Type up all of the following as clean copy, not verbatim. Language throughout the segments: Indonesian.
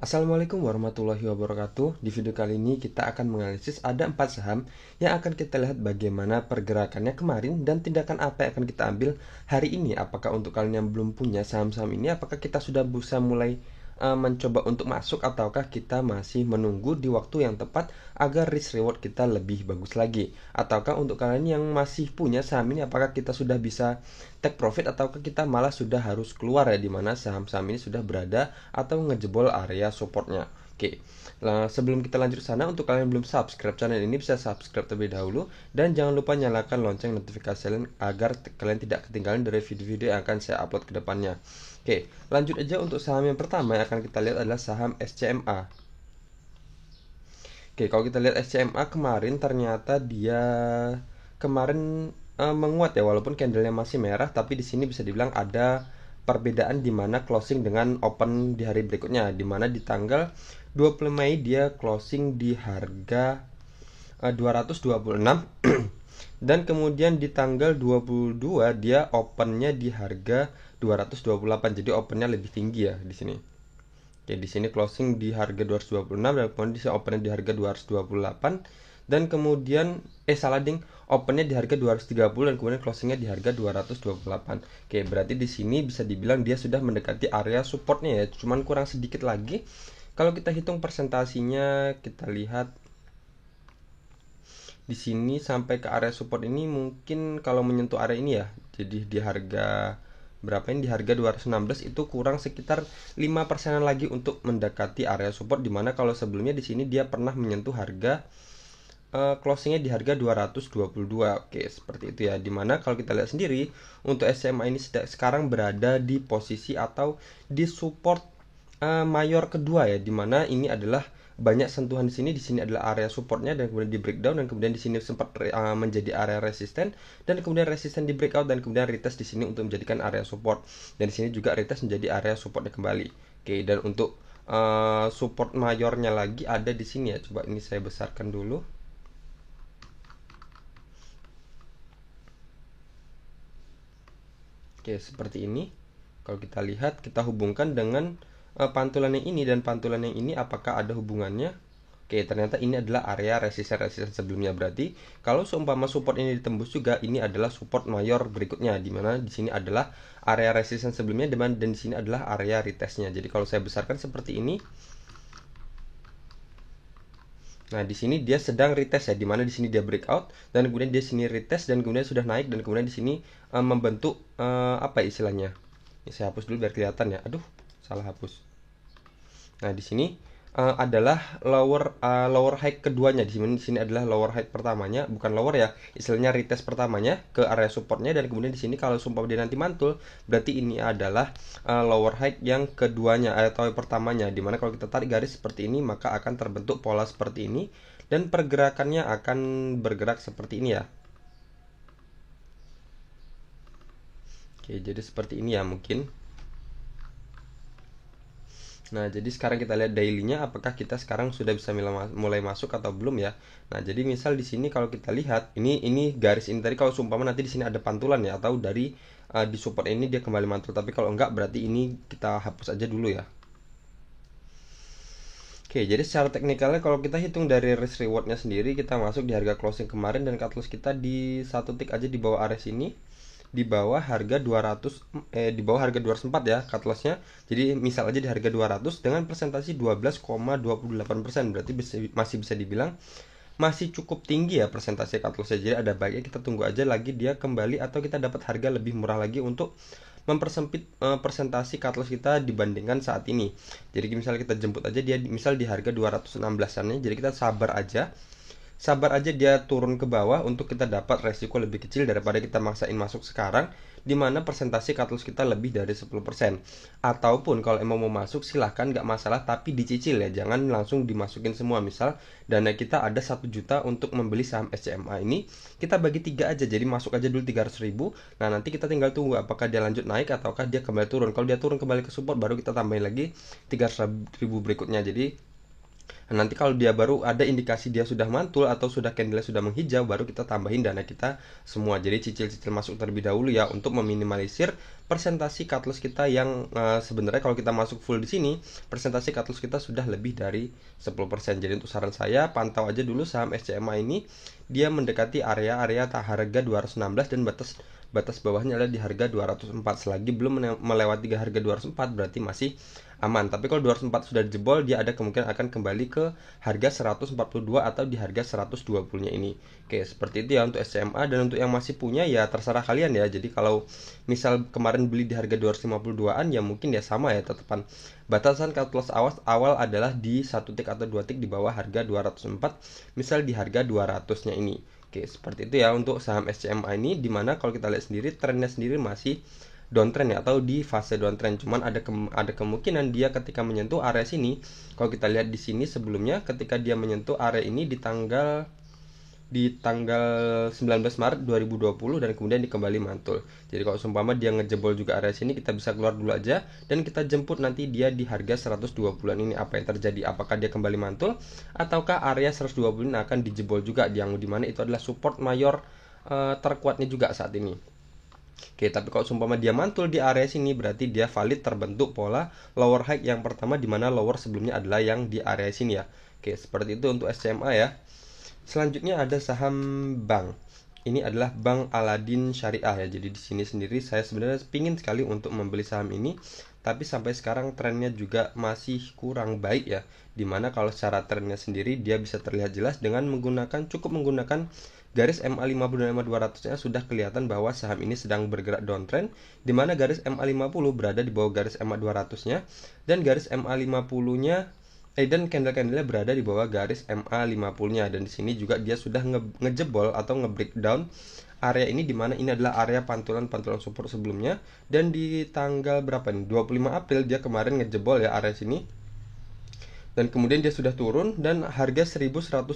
Assalamualaikum warahmatullahi wabarakatuh. Di video kali ini kita akan menganalisis ada 4 saham yang akan kita lihat bagaimana pergerakannya kemarin dan tindakan apa yang akan kita ambil hari ini. Apakah untuk kalian yang belum punya saham-saham ini, apakah kita sudah bisa mulai mencoba untuk masuk, ataukah kita masih menunggu di waktu yang tepat agar risk reward kita lebih bagus lagi? Ataukah untuk kalian yang masih punya saham ini, apakah kita sudah bisa take profit, ataukah kita malah sudah harus keluar ya, dimana saham-saham ini sudah berada atau ngejebol area supportnya? Oke, nah, sebelum kita lanjut ke sana, untuk kalian yang belum subscribe channel ini, bisa subscribe terlebih dahulu. Dan jangan lupa nyalakan lonceng notifikasi kalian agar kalian tidak ketinggalan dari video-video yang akan saya upload ke depannya. Oke, lanjut aja. Untuk saham yang pertama yang akan kita lihat adalah saham SCMA. Oke, kalau kita lihat SCMA kemarin, ternyata dia kemarin menguat ya, walaupun candlenya masih merah, tapi di sini bisa dibilang ada perbedaan di mana closing dengan open di hari berikutnya, di mana di tanggal 20 Mei dia closing di harga 226 dan kemudian di tanggal 22 dia opennya di harga 228. Jadi opennya lebih tinggi ya di sini. Oke, di sini closing di harga 226 dan kemudian di sini opennya di harga 228 dan kemudian opennya di harga 230 dan kemudian closingnya di harga 228. Oke, berarti di sini bisa dibilang dia sudah mendekati area supportnya ya, cuman kurang sedikit lagi. Kalau kita hitung persentasinya, kita lihat di sini sampai ke area support ini mungkin kalau menyentuh area ini ya. Jadi di harga berapa ini, di harga 216 itu kurang sekitar 5% lagi untuk mendekati area support, dimana kalau sebelumnya di sini dia pernah menyentuh harga closingnya di harga 222. Oke, seperti itu ya. Dimana kalau kita lihat sendiri untuk SMA ini sekarang berada di posisi atau di support mayor kedua ya, dimana ini adalah banyak sentuhan di sini adalah area supportnya dan kemudian di breakdown, dan kemudian di sini sempat menjadi area resisten, dan kemudian resisten di breakout, dan kemudian retest di sini untuk menjadikan area support, dan di sini juga retest menjadi area supportnya kembali. Oke, dan untuk support mayornya lagi ada di sini ya. Coba ini saya besarkan dulu. Oke, seperti ini. Kalau kita lihat, kita hubungkan dengan pantulan yang ini dan pantulan yang ini, apakah ada hubungannya? Oke, ternyata ini adalah area resisten sebelumnya. Berarti kalau seumpama support ini ditembus juga, ini adalah support mayor berikutnya, dimana di sini adalah area resisten sebelumnya dan di sini adalah area retestnya. Jadi kalau saya besarkan seperti ini, nah di sini dia sedang retest ya, dimana di sini dia breakout dan kemudian dia sini retest dan kemudian sudah naik, dan kemudian di sini membentuk apa istilahnya? Ini saya hapus dulu biar kelihatan ya. Aduh, salah hapus. Nah, di sini adalah lower high keduanya. Di sini adalah lower high pertamanya, bukan lower ya, istilahnya retest pertamanya ke area supportnya, dan kemudian di sini kalau sumpah dia nanti mantul, berarti ini adalah lower high yang keduanya atau pertamanya. Dimana kalau kita tarik garis seperti ini, maka akan terbentuk pola seperti ini dan pergerakannya akan bergerak seperti ini ya. Oke, jadi seperti ini ya mungkin. Nah, jadi sekarang kita lihat daily-nya, apakah kita sekarang sudah bisa mulai masuk atau belum ya. Nah, jadi misal di sini kalau kita lihat, ini garis ini tadi kalau seumpama nanti di sini ada pantulan ya, atau dari di support ini dia kembali mantul, tapi kalau enggak berarti ini kita hapus aja dulu ya. Oke, jadi secara teknikalnya kalau kita hitung dari risk rewardnya sendiri, kita masuk di harga closing kemarin dan cut loss kita di satu tick aja di bawah area sini, di bawah harga 200 di bawah harga 204 ya cut lossnya. Jadi misal aja di harga 200 dengan presentasi 12,28%, berarti masih bisa dibilang masih cukup tinggi ya persentase cut lossnya. Jadi ada baiknya kita tunggu aja lagi dia kembali, atau kita dapat harga lebih murah lagi untuk mempersempit persentasi cut loss kita dibandingkan saat ini. Jadi misalnya kita jemput aja dia misal di harga 216-annya, jadi kita sabar aja dia turun ke bawah untuk kita dapat resiko lebih kecil daripada kita maksain masuk sekarang, dimana persentase cut loss kita lebih dari 10%. Ataupun kalau emang mau masuk silahkan, gak masalah, tapi dicicil ya, jangan langsung dimasukin semua. Misal dana kita ada 1 juta untuk membeli saham SCMA ini, kita bagi 3 aja, jadi masuk aja dulu 300.000. Nah, nanti kita tinggal tunggu apakah dia lanjut naik ataukah dia kembali turun. Kalau dia turun kembali ke support, baru kita tambahin lagi 300.000 berikutnya. Jadi Nah, nanti kalau dia baru ada indikasi dia sudah mantul atau sudah candle sudah menghijau, baru kita tambahin dana kita semua. Jadi cicil-cicil masuk terlebih dahulu ya, untuk meminimalisir persentasi cut loss kita yang sebenarnya kalau kita masuk full di sini, persentasi cut loss kita sudah lebih dari 10%. Jadi untuk saran saya, pantau aja dulu saham SCMA ini, dia mendekati area-area harga 216 dan batas bawahnya adalah di harga 204. Selagi belum melewati harga 204 berarti masih aman. Tapi kalau 204 sudah dijebol, dia ada kemungkinan akan kembali ke harga 142 atau di harga 120 nya ini. Oke, seperti itu ya untuk SCMA. Dan untuk yang masih punya ya terserah kalian ya. Jadi kalau misal kemarin beli di harga 252an, ya mungkin ya sama ya, tetapan batasan cut loss awal adalah di 1 tick atau 2 tick di bawah harga 204, misal di harga 200 nya ini. Oke, seperti itu ya untuk saham SCMA ini, dimana kalau kita lihat sendiri trennya sendiri masih downtrend ya, atau di fase downtrend. Cuman ada kemungkinan dia ketika menyentuh area sini, kalau kita lihat di sini sebelumnya ketika dia menyentuh area ini di tanggal 19 Maret 2020 dan kemudian dikembali mantul. Jadi kalau seumpama dia ngejebol juga area sini, kita bisa keluar dulu aja dan kita jemput nanti dia di harga 120-an ini. Apa yang terjadi? Apakah dia kembali mantul ataukah area 120 ini akan dijebol juga, yang dimana itu adalah support mayor terkuatnya juga saat ini. Oke, tapi kalau seumpama dia mantul di area sini, berarti dia valid terbentuk pola lower high yang pertama, di mana lower sebelumnya adalah yang di area sini ya. Oke, seperti itu untuk SCMA ya. Selanjutnya ada saham bank. Ini adalah Bank Aladin Syariah ya. Jadi di sini sendiri saya sebenarnya pingin sekali untuk membeli saham ini, tapi sampai sekarang trennya juga masih kurang baik ya. Dimana kalau secara trennya sendiri dia bisa terlihat jelas dengan cukup menggunakan garis MA50 dan MA200 nya sudah kelihatan bahwa saham ini sedang bergerak downtrend, dimana garis MA50 berada di bawah garis MA200 nya dan garis MA50 nya dan candle-candlenya berada di bawah garis MA50-nya. Dan di sini juga dia sudah ngejebol atau nge-breakdown area ini, dimana ini adalah area pantulan support sebelumnya. Dan di tanggal berapa nih? 25 April dia kemarin ngejebol ya area sini. Dan kemudian dia sudah turun dan harga 1170,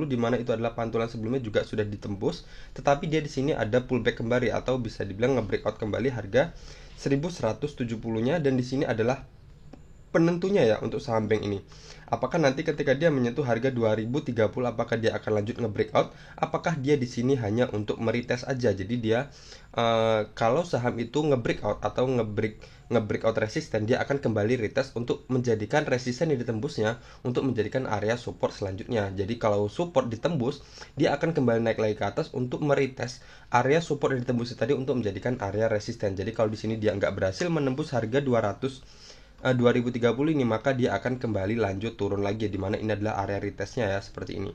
dimana itu adalah pantulan sebelumnya juga sudah ditembus. Tetapi dia di sini ada pullback kembali atau bisa dibilang nge-breakout kembali harga 1170-nya, dan di sini adalah penentunya ya untuk saham bank ini. Apakah nanti ketika dia menyentuh harga 2030, apakah dia akan lanjut nge-breakout? Apakah dia di sini hanya untuk meretest aja? Jadi dia kalau saham itu nge-breakout atau nge-breakout resisten, dia akan kembali retest untuk menjadikan resisten yang ditembusnya untuk menjadikan area support selanjutnya. Jadi kalau support ditembus, dia akan kembali naik lagi ke atas untuk meretest area support yang ditembus tadi untuk menjadikan area resisten. Jadi kalau di sini dia nggak berhasil menembus harga 2030 ini, maka dia akan kembali lanjut turun lagi, dimana ini adalah area retestnya ya, seperti ini.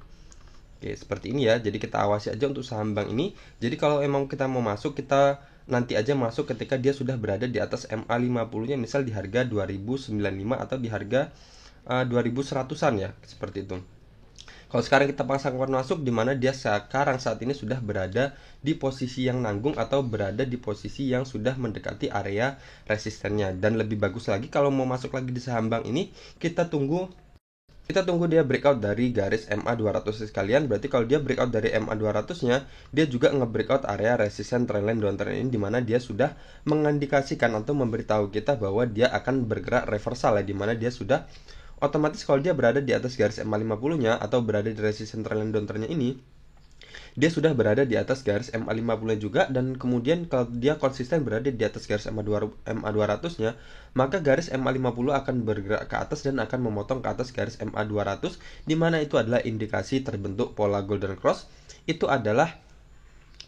Oke, seperti ini ya. Jadi kita awasi aja untuk saham bank ini. Jadi kalau emang kita mau masuk, kita nanti aja masuk ketika dia sudah berada di atas MA50 nya, misal di harga 2095 atau di harga 2100-an ya, seperti itu. Kalau sekarang kita pasangkan masuk, di mana dia sekarang saat ini sudah berada di posisi yang nanggung atau berada di posisi yang sudah mendekati area resistennya. Dan lebih bagus lagi kalau mau masuk lagi di saham bank ini, kita tunggu dia breakout dari garis MA200 sekalian. Berarti kalau dia breakout dari MA200 nya, dia juga nge-breakout area resisten trendline downtrend ini, dimana dia sudah mengindikasikan atau memberitahu kita bahwa dia akan bergerak reversal ya, dimana dia sudah otomatis kalau dia berada di atas garis MA50 nya atau berada di resisten trendline downtrend ini, dia sudah berada di atas garis MA50 nya juga. Dan kemudian kalau dia konsisten berada di atas garis MA200 nya, maka garis MA50 akan bergerak ke atas dan akan memotong ke atas garis MA200, dimana itu adalah indikasi terbentuk pola golden cross. Itu adalah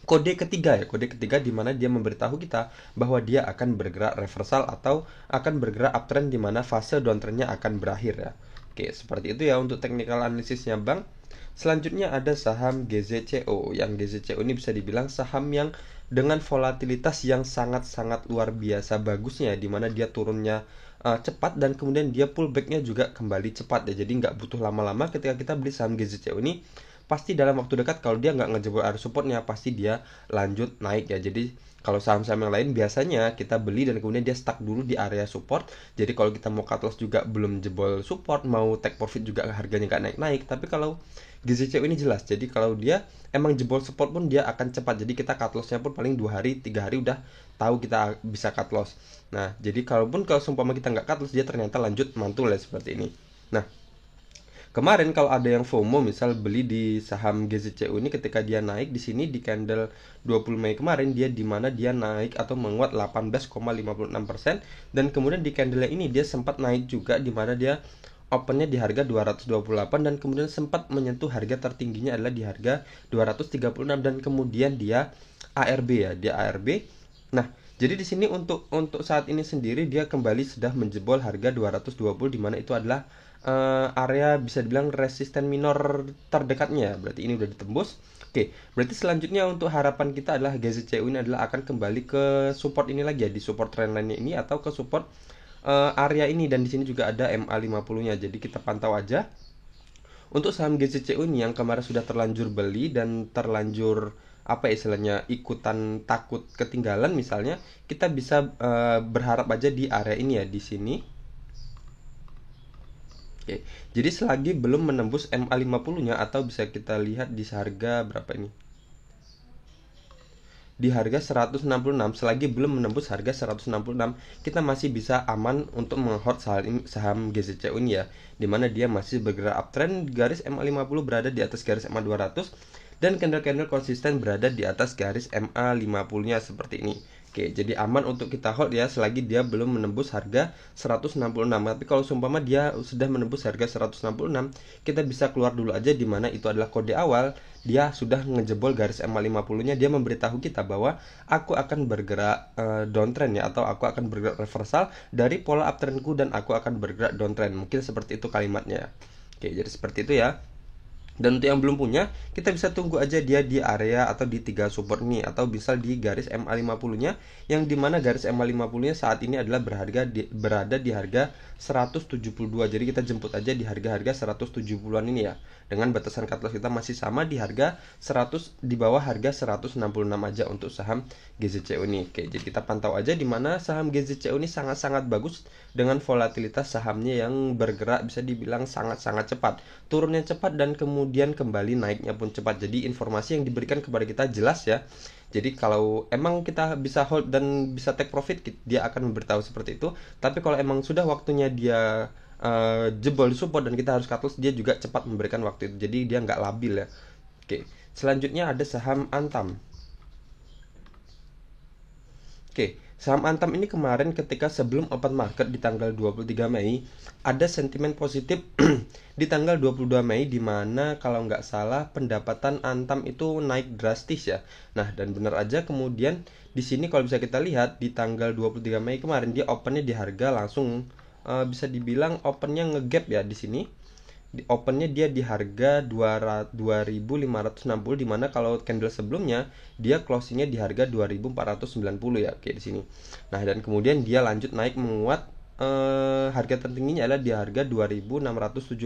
kode ketiga di mana dia memberitahu kita bahwa dia akan bergerak reversal atau akan bergerak uptrend, di mana fase downtrendnya akan berakhir ya. Oke, seperti itu ya untuk technical analisisnya bank. Selanjutnya ada saham GZCO. Yang GZCO ini bisa dibilang saham yang dengan volatilitas yang sangat-sangat luar biasa bagusnya, di mana dia turunnya cepat dan kemudian dia pullbacknya juga kembali cepat ya. Jadi nggak butuh lama-lama ketika kita beli saham GZCO ini, pasti dalam waktu dekat kalau dia nggak ngejebol area supportnya, pasti dia lanjut naik ya. Jadi kalau saham-saham yang lain biasanya kita beli dan kemudian dia stuck dulu di area support. Jadi kalau kita mau cut loss juga belum jebol support, mau take profit juga harganya nggak naik-naik. Tapi kalau GZCO ini jelas, jadi kalau dia emang jebol support pun dia akan cepat. Jadi kita cut lossnya pun paling 2 hari 3 hari udah tahu kita bisa cut loss. Nah jadi kalau seumpama kita nggak cut loss, dia ternyata lanjut mantul ya, seperti ini. Nah Kemarin kalau ada yang FOMO misal beli di saham GZCU ini ketika dia naik di sini di candle 20 Mei kemarin dia di mana dia naik atau menguat 18,56% dan kemudian di candle ini dia sempat naik juga di mana dia opennya di harga 228 dan kemudian sempat menyentuh harga tertingginya adalah di harga 236 dan kemudian dia ARB ya, dia ARB. Nah, jadi di sini untuk saat ini sendiri dia kembali sudah menjebol harga 220 di mana itu adalah area bisa dibilang resisten minor terdekatnya. Berarti ini udah ditembus. Oke, berarti selanjutnya untuk harapan kita adalah GZCU ini adalah akan kembali ke support ini lagi ya, di support trendline ini atau ke support area ini dan di sini juga ada MA50-nya. Jadi kita pantau aja. Untuk saham GZCU ini yang kemarin sudah terlanjur beli dan terlanjur apa istilahnya ikutan takut ketinggalan misalnya, kita bisa berharap aja di area ini ya, di sini. Oke. Jadi selagi belum menembus MA50-nya atau bisa kita lihat di harga berapa ini? Di harga 166, selagi belum menembus harga 166, kita masih bisa aman untuk meng-hold saham GZCU ini ya, dimana dia masih bergerak uptrend, garis MA50 berada di atas garis MA200 dan candle-candle konsisten berada di atas garis MA50-nya seperti ini. Oke, jadi aman untuk kita hold ya selagi dia belum menembus harga 166. Tapi kalau seumpama dia sudah menembus harga 166, kita bisa keluar dulu aja di mana itu adalah kode awal dia sudah ngejebol garis MA50-nya. Dia memberitahu kita bahwa aku akan bergerak downtrend ya, atau aku akan bergerak reversal dari pola uptrendku dan aku akan bergerak downtrend. Mungkin seperti itu kalimatnya. Oke, jadi seperti itu ya. Dan untuk yang belum punya, kita bisa tunggu aja dia di area atau di 3 support ini, atau bisa di garis MA50-nya, yang dimana garis MA50-nya saat ini adalah berada di harga 172. Jadi kita jemput aja di harga-harga 170-an ini ya. Dengan batasan cut loss kita masih sama di harga 100, di bawah harga 166 aja untuk saham GZCU ini. Oke, jadi kita pantau aja di mana saham GZCU ini sangat-sangat bagus dengan volatilitas sahamnya yang bergerak bisa dibilang sangat-sangat cepat. Turunnya cepat dan kemudian kembali naiknya pun cepat. Jadi informasi yang diberikan kepada kita jelas ya. Jadi kalau emang kita bisa hold dan bisa take profit, dia akan memberitahu seperti itu. Tapi kalau emang sudah waktunya dia jebol di support dan kita harus cut loss, dia juga cepat memberikan waktu itu. Jadi dia nggak labil ya. Oke, selanjutnya ada saham Antam. Oke, saham Antam ini kemarin ketika sebelum open market di tanggal 23 Mei ada sentimen positif di tanggal 22 Mei di mana kalau nggak salah pendapatan Antam itu naik drastis ya. Nah, dan benar aja kemudian di sini kalau bisa kita lihat di tanggal 23 Mei kemarin dia opennya di harga langsung bisa dibilang opennya ngegap ya di sini. Di opennya dia di harga 2560 di mana kalau candle sebelumnya dia closingnya di harga 2490 ya, kayak di sini. Nah, dan kemudian dia lanjut naik menguat, harga tertingginya adalah di harga 2670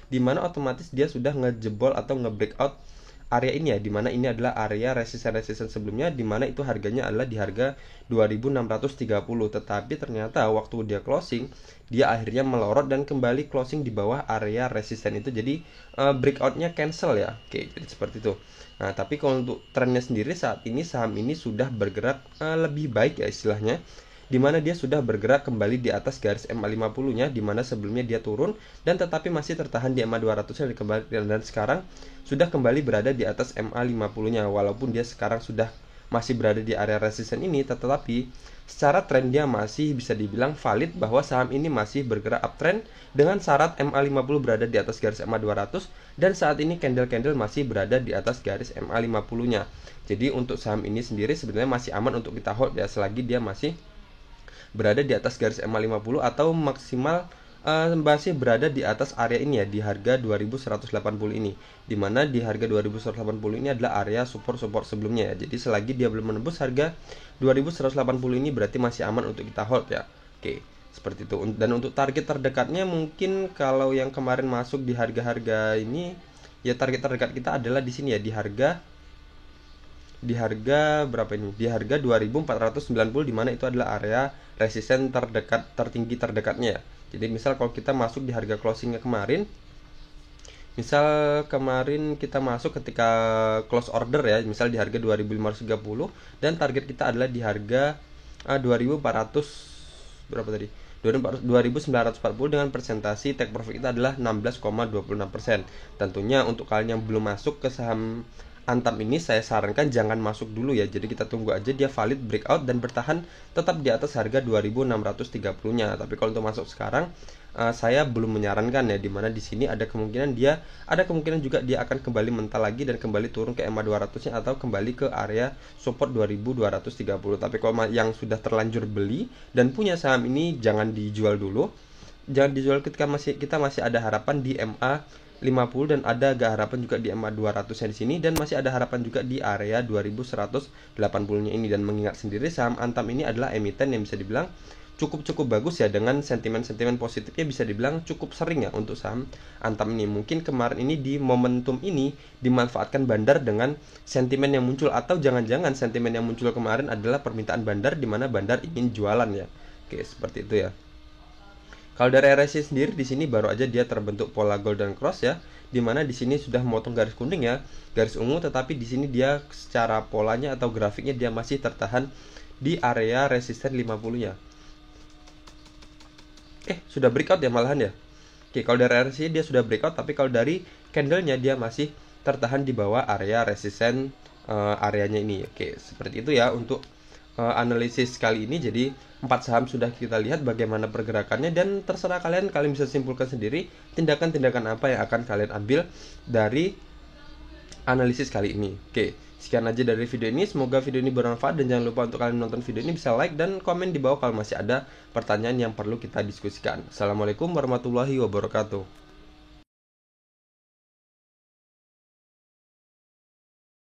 di mana otomatis dia sudah ngejebol atau nge-breakout area ini ya, dimana ini adalah area resisten sebelumnya, dimana itu harganya adalah di harga 2630. Tetapi ternyata waktu dia closing dia akhirnya melorot dan kembali closing di bawah area resisten itu. Jadi breakoutnya cancel ya. Oke, jadi seperti itu. Nah, tapi kalau untuk trennya sendiri saat ini saham ini sudah bergerak lebih baik ya istilahnya, dimana dia sudah bergerak kembali di atas garis MA50-nya, dimana sebelumnya dia turun dan tetapi masih tertahan di MA200-nya dan sekarang sudah kembali berada di atas MA50-nya. Walaupun dia sekarang sudah masih berada di area resisten ini, tetapi secara tren dia masih bisa dibilang valid bahwa saham ini masih bergerak uptrend dengan syarat MA50 berada di atas garis MA200 dan saat ini candle-candle masih berada di atas garis MA50-nya. Jadi untuk saham ini sendiri sebenarnya masih aman untuk kita hold ya selagi dia masih berada di atas garis MA50 atau maksimal masih berada di atas area ini ya, di harga 2180 ini, dimana di harga 2180 ini adalah area support sebelumnya ya. Jadi selagi dia belum menembus harga 2180 ini berarti masih aman untuk kita hold ya. Oke, seperti itu. Dan untuk target terdekatnya mungkin kalau yang kemarin masuk di harga-harga ini ya, target terdekat kita adalah di sini ya, di harga berapa ini? Di harga 2490 di mana itu adalah area resisten tertinggi terdekatnya ya. Jadi misal kalau kita masuk di harga closingnya kemarin, misal kemarin kita masuk ketika close order ya, misal di harga 2530 dan target kita adalah di harga 2400 berapa tadi? 2.940 dengan presentasi take profit kita adalah 16,26%. Tentunya untuk kalian yang belum masuk ke saham Antam ini, saya sarankan jangan masuk dulu ya. Jadi kita tunggu aja dia valid breakout dan bertahan tetap di atas harga 2.630-nya. Tapi kalau untuk masuk sekarang saya belum menyarankan ya, dimana di sini ada kemungkinan juga dia akan kembali mental lagi dan kembali turun ke EMA 200-nya atau kembali ke area support 2.230. Tapi kalau yang sudah terlanjur beli dan punya saham ini, jangan dijual dulu. Jangan dijual kita masih ada harapan di MA 50 dan ada agak harapan juga di MA 200-nya di sini, dan masih ada harapan juga di area 2180-nya ini. Dan mengingat sendiri saham Antam ini adalah emiten yang bisa dibilang cukup bagus ya, dengan sentimen-sentimen positifnya bisa dibilang cukup sering ya untuk saham Antam ini. Mungkin kemarin ini di momentum ini dimanfaatkan Bandar dengan sentimen yang muncul, atau jangan-jangan sentimen yang muncul kemarin adalah permintaan Bandar di mana Bandar ingin jualan ya. Oke, seperti itu ya. Kalau dari RSI sendiri di sini baru aja dia terbentuk pola golden cross ya, dimana di sini sudah memotong garis kuning ya, garis ungu, tetapi di sini dia secara polanya atau grafiknya dia masih tertahan di area resisten 50-nya. Sudah breakout ya malahan ya. Oke, kalau dari RSI dia sudah breakout, tapi kalau dari candlenya dia masih tertahan di bawah area resisten areanya ini. Oke, seperti itu ya untuk analisis kali ini. Jadi 4 saham sudah kita lihat bagaimana pergerakannya, dan terserah kalian bisa simpulkan sendiri tindakan-tindakan apa yang akan kalian ambil dari analisis kali ini. Oke, sekian aja dari video ini. Semoga video ini bermanfaat, dan jangan lupa untuk kalian menonton video ini bisa like dan komen di bawah kalau masih ada pertanyaan yang perlu kita diskusikan. Assalamualaikum warahmatullahi wabarakatuh.